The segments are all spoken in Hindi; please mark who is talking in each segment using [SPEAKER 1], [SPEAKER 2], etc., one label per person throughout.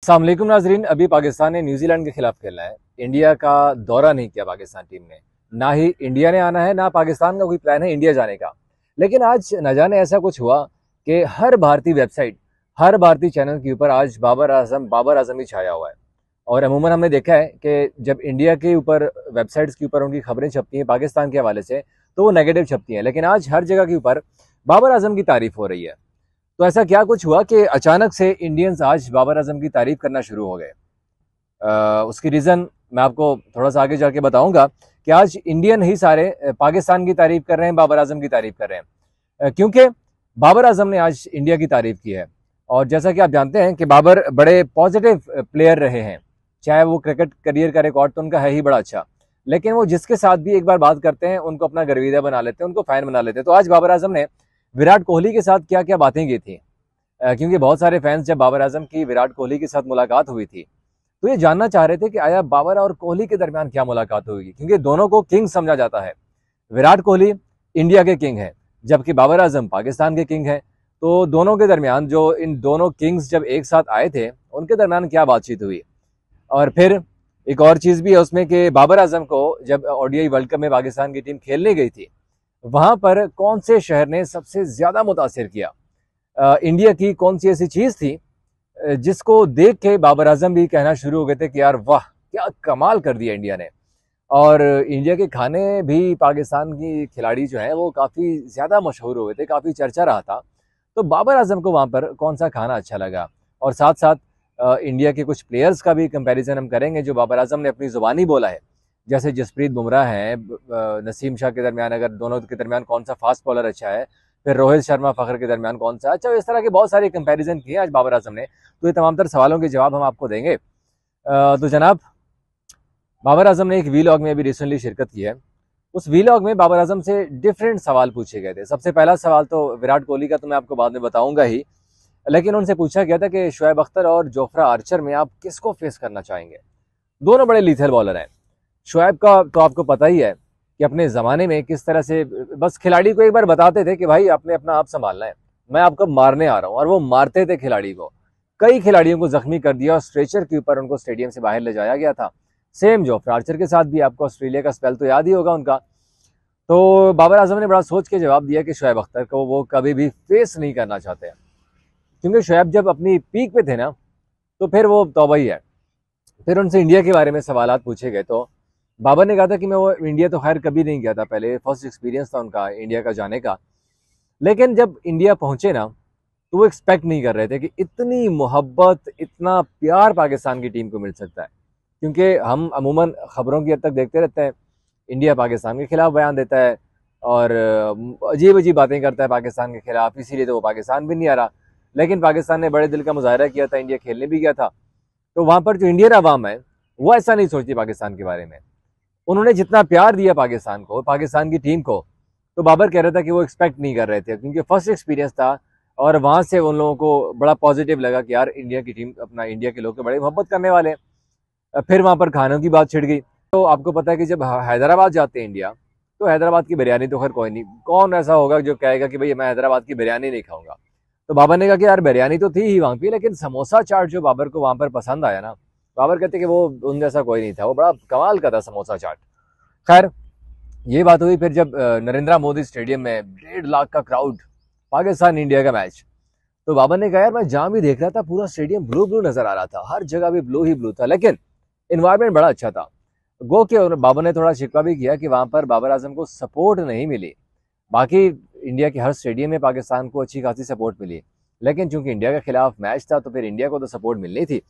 [SPEAKER 1] अस्सलाम वालेकुम नाजरीन। अभी पाकिस्तान ने न्यूजीलैंड के खिलाफ खेलना है। इंडिया का दौरा नहीं किया पाकिस्तान टीम ने, ना ही इंडिया ने आना है, ना पाकिस्तान का कोई प्लान है इंडिया जाने का। लेकिन आज न जाने ऐसा कुछ हुआ कि हर भारतीय वेबसाइट, हर भारतीय चैनल के ऊपर आज बाबर आजम ही छाया हुआ है। और अमूमन हमने देखा है कि जब इंडिया के ऊपर वेबसाइट्स के ऊपर उनकी खबरें छपती हैं पाकिस्तान के हवाले से, तो वो नेगेटिव छपती हैं। लेकिन आज हर जगह के ऊपर बाबर आजम की तारीफ हो रही है। तो ऐसा क्या कुछ हुआ कि अचानक से इंडियंस आज बाबर आजम की तारीफ करना शुरू हो गए? उसकी रीज़न मैं आपको थोड़ा सा आगे जाके बताऊंगा कि आज इंडियन ही सारे पाकिस्तान की तारीफ कर रहे हैं, बाबर आजम की तारीफ कर रहे हैं, क्योंकि बाबर आजम ने आज इंडिया की तारीफ की है। और जैसा कि आप जानते हैं कि बाबर बड़े पॉजिटिव प्लेयर रहे हैं, चाहे वो क्रिकेट करियर का रिकॉर्ड तो उनका है ही बड़ा अच्छा, लेकिन वो जिसके साथ भी एक बार बात करते हैं उनको अपना गर्विदा बना लेते हैं, उनको फैन बना लेते हैं। तो आज बाबर आजम ने विराट कोहली के साथ क्या क्या बातें की थी, क्योंकि बहुत सारे फैंस जब बाबर आजम की विराट कोहली के साथ मुलाकात हुई थी तो ये जानना चाह रहे थे कि आया बाबर और कोहली के दरमियान क्या मुलाकात होगी, क्योंकि दोनों को किंग समझा जाता है। विराट कोहली इंडिया के किंग है, जबकि बाबर आजम पाकिस्तान के किंग है। तो दोनों के दरमियान, जो इन दोनों किंग्स जब एक साथ आए थे, उनके दरमियान क्या बातचीत हुई। और फिर एक और चीज़ भी है उसमें कि बाबर आजम को जब ओडीआई वर्ल्ड कप में पाकिस्तान की टीम खेलने गई थी, वहां पर कौन से शहर ने सबसे ज्यादा मुतासिर किया, इंडिया की कौन सी ऐसी चीज थी जिसको देख के बाबर आजम भी कहना शुरू हो गए थे कि यार वाह, क्या कमाल कर दिया इंडिया ने। और इंडिया के खाने भी पाकिस्तान की खिलाड़ी जो है वो काफ़ी ज़्यादा मशहूर हुए थे, काफ़ी चर्चा रहा था। तो बाबर आजम को वहाँ पर कौन सा खाना अच्छा लगा, और साथ साथ इंडिया के कुछ प्लेयर्स का भी कंपैरिजन हम करेंगे जो बाबर आजम ने अपनी ज़ुबानी बोला है, जैसे जसप्रीत बुमराह है, नसीम शाह के दरमियान, अगर दोनों के दरमियान कौन सा फास्ट बॉलर अच्छा है, फिर रोहित शर्मा फ़खर के दरमियान कौन सा अच्छा। इस तरह के बहुत सारे कंपैरिजन किए आज बाबर आजम ने। तो ये तमाम तर सवालों के जवाब हम आपको देंगे। तो जनाब, बाबर आजम ने एक वीलॉग में अभी रिसेंटली शिरकत की है। उस वीलॉग में बाबर आजम से डिफरेंट सवाल पूछे गए थे। सबसे पहला सवाल तो विराट कोहली का तो मैं आपको बाद में बताऊंगा ही, लेकिन उनसे पूछा गया था कि शुएब अख्तर और जोफ्रा आर्चर में आप किसको फेस करना चाहेंगे। दोनों बड़े लीथल बॉलर हैं। शुएब का तो आपको पता ही है कि अपने ज़माने में किस तरह से बस खिलाड़ी को एक बार बताते थे कि भाई आपने अपना आप संभालना है, मैं आपको मारने आ रहा हूँ, और वो मारते थे खिलाड़ी को। कई खिलाड़ियों को जख्मी कर दिया और स्ट्रेचर के ऊपर उनको स्टेडियम से बाहर ले जाया गया था। सेम जोफ्रा आर्चर के साथ भी, आपको ऑस्ट्रेलिया का स्पेल तो याद ही होगा उनका। तो बाबर आजम ने बड़ा सोच के जवाब दिया कि शुएब अख्तर को वो कभी भी फेस नहीं करना चाहते, क्योंकि शुएब जब अपनी पीक पे थे ना, तो फिर वो तौबा ही है। फिर उनसे इंडिया के बारे में सवालात पूछे गए तो बाबर ने कहा था कि मैं वो इंडिया तो खैर कभी नहीं गया था, पहले फर्स्ट एक्सपीरियंस था उनका इंडिया का जाने का। लेकिन जब इंडिया पहुंचे ना, तो वो एक्सपेक्ट नहीं कर रहे थे कि इतनी मोहब्बत, इतना प्यार पाकिस्तान की टीम को मिल सकता है। क्योंकि हम अमूमन ख़बरों की हद तक देखते रहते हैं, इंडिया पाकिस्तान के खिलाफ बयान देता है और अजीब अजीब बातें करता है पाकिस्तान के खिलाफ, इसीलिए तो वो पाकिस्तान भी नहीं आ रहा। लेकिन पाकिस्तान ने बड़े दिल का मुजाहरा किया था, इंडिया खेलने भी गया था। तो वहाँ पर जो इंडियन अवाम है वो ऐसा नहीं सोचती पाकिस्तान के बारे में। उन्होंने जितना प्यार दिया पाकिस्तान को, पाकिस्तान की टीम को, तो बाबर कह रहा था कि वो एक्सपेक्ट नहीं कर रहे थे, क्योंकि फर्स्ट एक्सपीरियंस था। और वहाँ से उन लोगों को बड़ा पॉजिटिव लगा कि यार इंडिया की टीम, अपना इंडिया के लोग तो बड़े मोहब्बत करने वाले हैं। फिर वहाँ पर खानों की बात छिड़ गई। तो आपको पता है कि जब हैदराबाद जाते हैं इंडिया, तो हैदराबाद की बिरयानी तो खैर कोई नहीं, कौन ऐसा होगा जो कहेगा कि भाई मैं हैदराबाद की बिरयानी नहीं खाऊंगा। तो बाबर ने कहा कि यार बिरयानी तो थी ही वहाँ की, लेकिन समोसा चाट जो बाबर को वहाँ पर पसंद आया ना, बाबर कहते कि वो उन जैसा कोई नहीं था, वो बड़ा कमाल का था समोसा चाट। खैर, ये बात हुई फिर जब नरेंद्र मोदी स्टेडियम में 1.5 लाख का क्राउड, पाकिस्तान इंडिया का मैच। तो बाबर ने कहा यार मैं जहाँ भी देख रहा था पूरा स्टेडियम ब्लू ब्लू नजर आ रहा था, हर जगह भी ब्लू ही ब्लू था, लेकिन इन्वायरमेंट बड़ा अच्छा था। गो के बाबर ने थोड़ा शिकवा भी किया कि वहाँ पर बाबर आजम को सपोर्ट नहीं मिली। बाकी इंडिया के हर स्टेडियम में पाकिस्तान को अच्छी खासी सपोर्ट मिली, लेकिन चूंकि इंडिया के खिलाफ मैच था तो फिर इंडिया को तो सपोर्ट मिलनी थी।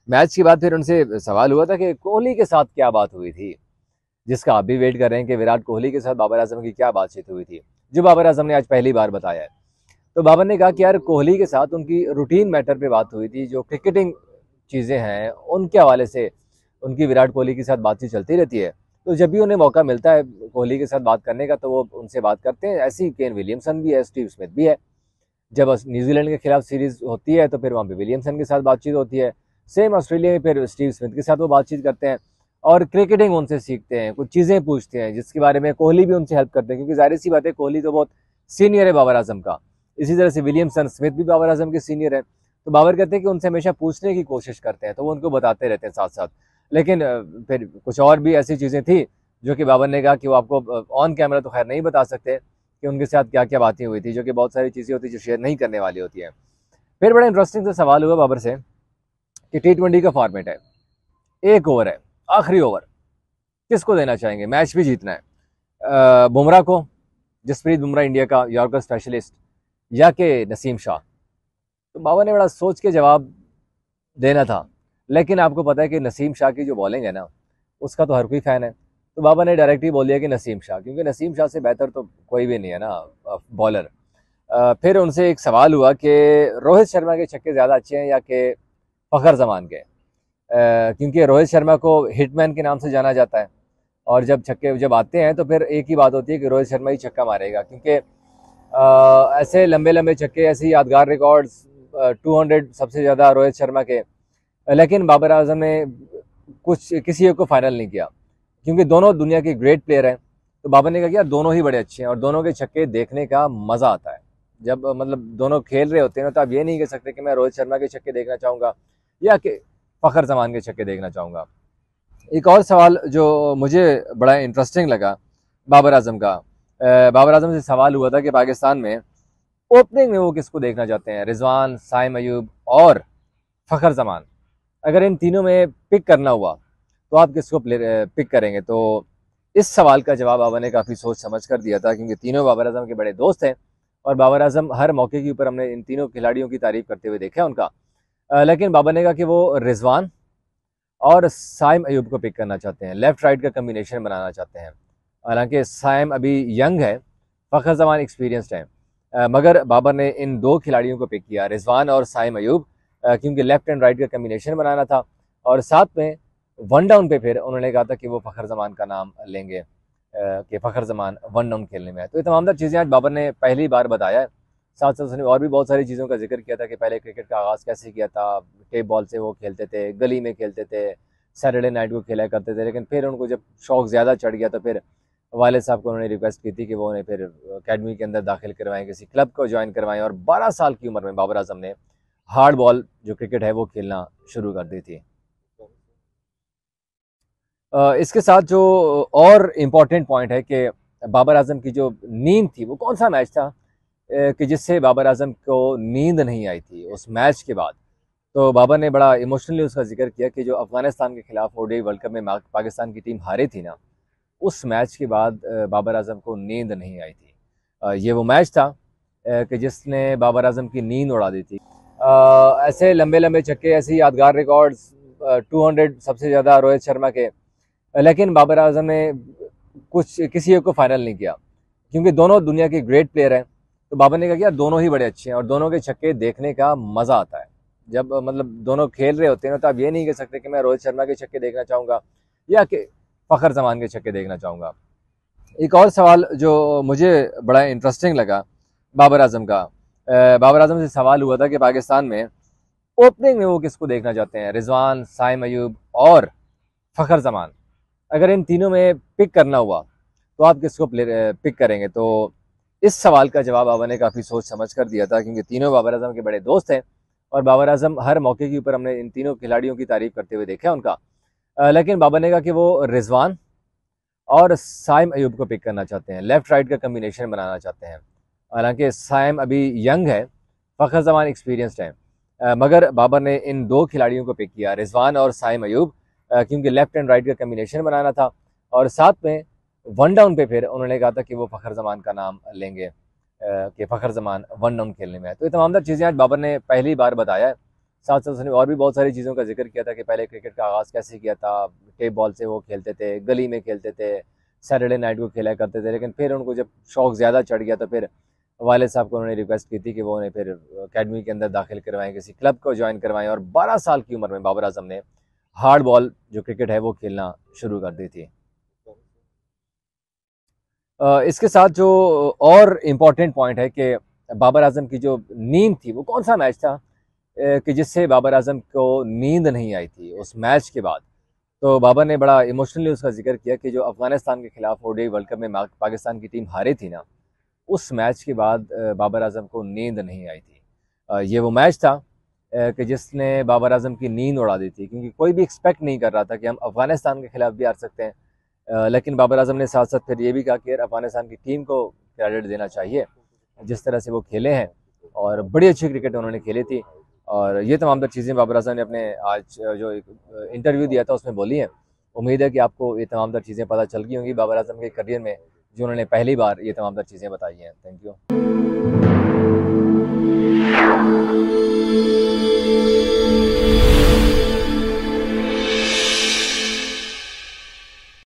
[SPEAKER 1] मैच के बाद फिर उनसे सवाल हुआ था कि कोहली के साथ क्या बात हुई थी, जिसका आप भी वेट कर रहे हैं कि विराट कोहली के साथ बाबर आजम की क्या बातचीत हुई थी, जो बाबर आजम ने आज पहली बार बताया है। तो बाबर ने कहा कि यार कोहली के साथ उनकी रूटीन मैटर पे बात हुई थी, जो क्रिकेटिंग चीज़ें हैं उनके हवाले से उनकी विराट कोहली के साथ बातचीत चलती रहती है। तो जब भी उन्हें मौका मिलता है कोहली के साथ बात करने का, तो वो उनसे बात करते हैं। ऐसे ही केन विलियमसन भी है, स्टीव स्मिथ भी है। जब न्यूजीलैंड के खिलाफ सीरीज होती है तो फिर वहाँ पे विलियमसन के साथ बातचीत होती है। सेम ऑस्ट्रेलिया में फिर स्टीव स्मिथ के साथ वो बातचीत करते हैं और क्रिकेटिंग उनसे सीखते हैं, कुछ चीज़ें पूछते हैं जिसके बारे में कोहली भी उनसे हेल्प करते हैं, क्योंकि जाहिर सी बात है कोहली तो बहुत सीनियर है बाबर आजम का। इसी तरह से विलियमसन, स्मिथ भी बाबर आजम के सीनियर है। तो बाबर कहते हैं कि उनसे हमेशा पूछने की कोशिश करते हैं, तो वो उनको बताते रहते हैं साथ साथ। लेकिन फिर कुछ और भी ऐसी चीज़ें थी जो कि बाबर ने कहा कि वो आपको ऑन कैमरा तो खैर नहीं बता सकते कि उनके साथ क्या क्या बातें हुई थी, जो कि बहुत सारी चीज़ें होती हैं जो शेयर नहीं करने वाली होती हैं। फिर बड़ा इंटरेस्टिंग सा सवाल हुआ बाबर से कि T20 का फॉर्मेट है, 1 ओवर है, आखिरी ओवर, किसको देना चाहेंगे, मैच भी जीतना है, बुमराह को, जसप्रीत बुमराह इंडिया का यॉर्कर स्पेशलिस्ट, या कि नसीम शाह। तो बाबर ने बड़ा सोच के जवाब देना था, लेकिन आपको पता है कि नसीम शाह की जो बॉलिंग है ना, उसका तो हर कोई फ़ैन है। तो बाबर ने डायरेक्ट ही बोल दिया कि नसीम शाह, क्योंकि नसीम शाह से बेहतर तो कोई भी नहीं है ना बॉलर। फिर उनसे एक सवाल हुआ कि रोहित शर्मा के छक्के ज़्यादा अच्छे हैं या कि फ़खर जमान के, क्योंकि रोहित शर्मा को हिटमैन के नाम से जाना जाता है, और जब छक्के जब आते हैं तो फिर एक ही बात होती है कि रोहित शर्मा ही छक्का मारेगा, क्योंकि ऐसे लंबे लंबे छक्के, ऐसे यादगार रिकॉर्ड्स, 200 सबसे ज़्यादा रोहित शर्मा के। लेकिन बाबर आजम ने कुछ किसी एक को फाइनल नहीं किया, क्योंकि दोनों दुनिया के ग्रेट प्लेयर हैं। तो बाबर ने कहा कि यार दोनों ही बड़े अच्छे हैं और दोनों के छक्के देखने का मज़ा आता है। जब मतलब दोनों खेल रहे होते हैं तो आप ये नहीं कह सकते कि मैं रोहित शर्मा के छक्के देखना चाहूँगा या कि फ़खर जमान के छक्के देखना चाहूँगा। एक और सवाल जो मुझे बड़ा इंटरेस्टिंग लगा बाबर आजम का, बाबर आजम से सवाल हुआ था कि पाकिस्तान में ओपनिंग में वो किसको देखना चाहते हैं, रिजवान, साइम अयूब और फ़खर जमान। अगर इन तीनों में पिक करना हुआ तो आप किसको पिक करेंगे? तो इस सवाल का जवाब बाबर ने काफ़ी सोच समझ कर दिया था, क्योंकि तीनों बाबर आजम के बड़े दोस्त हैं और बाबर आजम हर मौके के ऊपर हमने इन तीनों खिलाड़ियों की तारीफ करते हुए देखा उनका। लेकिन बाबर ने कहा कि वो रिजवान और साइम अयूब को पिक करना चाहते हैं, लेफ्ट राइट का कम्बिनेशन बनाना चाहते हैं। हालांकि साइम अभी यंग है, फ़खर जमान एक्सपीरियंस्ड है, मगर बाबर ने इन दो खिलाड़ियों को पिक किया, रिजवान और साइम अयूब, क्योंकि लेफ्ट एंड राइट का कम्बिनेशन बनाना था। और साथ में वन डाउन पे फिर उन्होंने कहा था कि वो फ़खर जमान का नाम लेंगे, कि फ़खर जमान वन डाउन खेलने में है। तो ये तमाम चीज़ें आज बाबर ने पहली बार बताया है। साथ साथ उसने और भी बहुत सारी चीज़ों का जिक्र किया था कि पहले क्रिकेट का आगाज़ कैसे किया था, टेप बॉल से वो खेलते थे, गली में खेलते थे, सैटरडे नाइट को खेला करते थे। लेकिन फिर उनको जब शौक ज़्यादा चढ़ गया तो फिर वालिद साहब को उन्होंने रिक्वेस्ट की थी कि वो उन्हें फिर अकेडमी के अंदर दाखिल करवाएं, किसी क्लब को ज्वाइन करवाएं, और 12 साल की उम्र में बाबर आजम ने हार्ड बॉल जो क्रिकेट है वो खेलना शुरू कर दी थी। इसके साथ जो और इम्पोर्टेंट पॉइंट है कि बाबर आजम की जो नींद थी, वो कौन सा मैच था कि जिससे बाबर आजम को नींद नहीं आई थी उस मैच के बाद। तो बाबर ने बड़ा इमोशनली उसका जिक्र किया कि जो अफगानिस्तान के खिलाफ ओडीआई वर्ल्ड कप में पाकिस्तान की टीम हारी थी ना, उस मैच के बाद बाबर आजम को नींद नहीं आई थी। ये वो मैच था कि जिसने बाबर आजम की नींद उड़ा दी थी। ऐसे लंबे लंबे छक्के, ऐसे यादगार रिकॉर्ड्स, 200 सबसे ज़्यादा रोहित शर्मा के। लेकिन बाबर आजम ने कुछ किसी एक को फाइनल नहीं किया, क्योंकि दोनों दुनिया के ग्रेट प्लेयर हैं। तो बाबर ने कहा कि यार दोनों ही बड़े अच्छे हैं और दोनों के छक्के देखने का मज़ा आता है। जब मतलब दोनों खेल रहे होते हैं तो आप ये नहीं कह सकते कि मैं रोहित शर्मा के छक्के देखना चाहूँगा या कि फ़खर जमान के छक्के देखना चाहूँगा। एक और सवाल जो मुझे बड़ा इंटरेस्टिंग लगा बाबर आजम का, बाबर आजम से सवाल हुआ था कि पाकिस्तान में ओपनिंग में वो किसको देखना चाहते हैं, रिजवान, साइम अयूब और फ़खर जमान। अगर इन तीनों में पिक करना हुआ तो आप किसको पिक करेंगे? तो इस सवाल का जवाब बाबर ने काफ़ी सोच समझ कर दिया था, क्योंकि तीनों बाबर आजम के बड़े दोस्त हैं और बाबर आजम हर मौके के ऊपर हमने इन तीनों खिलाड़ियों की तारीफ करते हुए देखा उनका। लेकिन बाबर ने कहा कि वो रिजवान और साइम अयूब को पिक करना चाहते हैं, लेफ्ट राइट का कम्बिनेशन बनाना चाहते हैं। हालांकि साइम अभी यंग है, फ़खर जमान एक्सपीरियंस्ड है, मगर बाबर ने इन दो खिलाड़ियों को पिक किया, रिजवान और साइम अयूब, क्योंकि लेफ्ट एंड राइट का कम्बिनेशन बनाना था। और साथ में वन डाउन पे फिर उन्होंने कहा था कि वो फ़खर जमान का नाम लेंगे, कि फ़खर जमान वन डाउन खेलने में है। तो ये तमाम चीज़ें आज बाबर ने पहली बार बताया है। साथ साथ उसने और भी बहुत सारी चीज़ों का जिक्र किया था कि पहले क्रिकेट का आगाज़ कैसे किया था, टेप बॉल से वो खेलते थे, गली में खेलते थे, सैटरडे नाइट को खेला करते थे। लेकिन फिर उनको जब शौक ज़्यादा चढ़ गया तो फिर वालिद साहब को उन्होंने रिक्वेस्ट की थी कि वो उन्हें फिर अकेडमी के अंदर दाखिल करवाएं, किसी क्लब को ज्वाइन करवाएं, और 12 साल की उम्र में बाबर आजम ने हार्ड बॉल जो क्रिकेट है वो खेलना शुरू कर दी थी। इसके साथ जो और इम्पोर्टेंट पॉइंट है कि बाबर आजम की जो नींद थी, वो कौन सा मैच था कि जिससे बाबर आजम को नींद नहीं आई थी उस मैच के बाद। तो बाबर ने बड़ा इमोशनली उसका जिक्र किया कि जो अफगानिस्तान के खिलाफ ओडीआई वर्ल्ड कप में पाकिस्तान की टीम हारी थी ना, उस मैच के बाद बाबर आजम को नींद नहीं आई थी। ये वो मैच था कि जिसने बाबर आजम की नींद उड़ा दी थी, क्योंकि कोई भी एक्सपेक्ट नहीं कर रहा था कि हम अफगानिस्तान के खिलाफ भी हार सकते हैं। लेकिन बाबर आजम ने साथ साथ फिर ये भी कहा कि यार अफगानिस्तान की टीम को क्रेडिट देना चाहिए, जिस तरह से वो खेले हैं और बड़ी अच्छी क्रिकेट उन्होंने खेली थी। और ये तमाम तर चीज़ें बाबर आजम ने अपने आज जो एक इंटरव्यू दिया था उसमें बोली हैं। उम्मीद है कि आपको ये तमाम तर चीज़ें पता चल गई होंगी बाबर आजम के करियर में, जो उन्होंने पहली बार ये तमाम तर चीज़ें बताई हैं। Thank you.